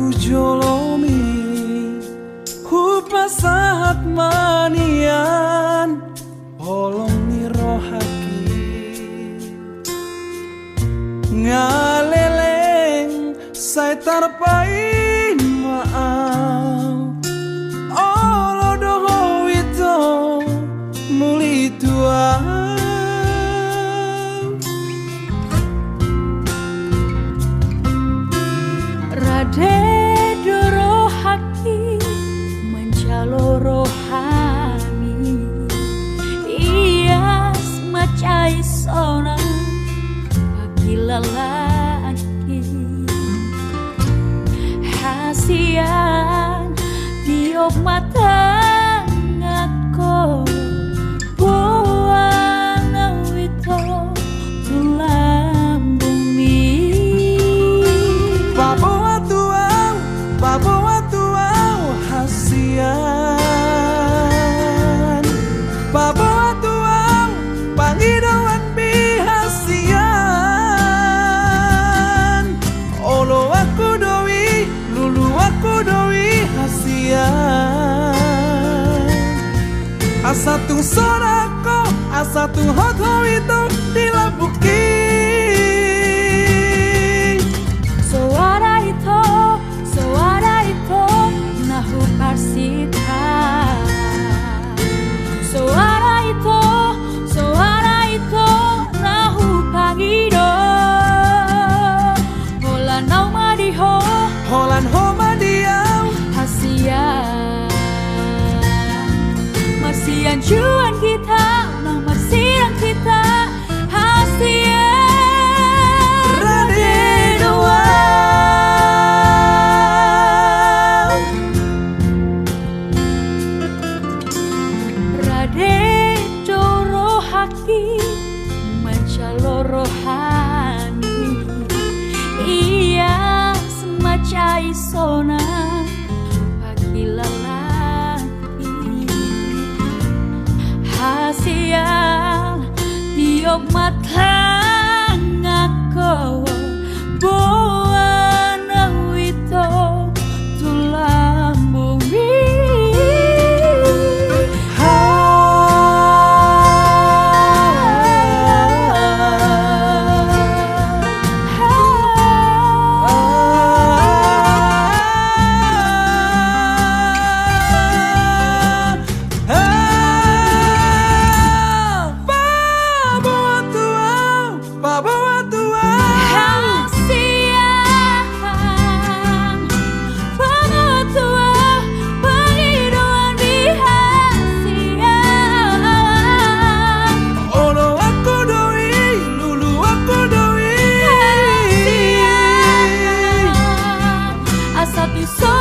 tu jolomi hupasahat manian holong ni rohaki ngaleleng saya tarpain maaf olo doho itu muli tua Radedo rohaki mencalo rohani ia semacai sona bagi lelaki hasian diop mata ngako buang awito tulang bumi babawa tuau hasian babawa tuau pangidoan bihasian olo aku doi lulu aku doi hasian asatu sorako asatu hoto itu dilabuki suara itu nahu parsita suara itu nahu pangido holan nau madiho holan homa diau Masian cuan kita nang masian kita hasian Radedo rohaki mencalo rohani ia semacai sona bagi lelaki hasian diop mata ngako buan awito tulang bumi So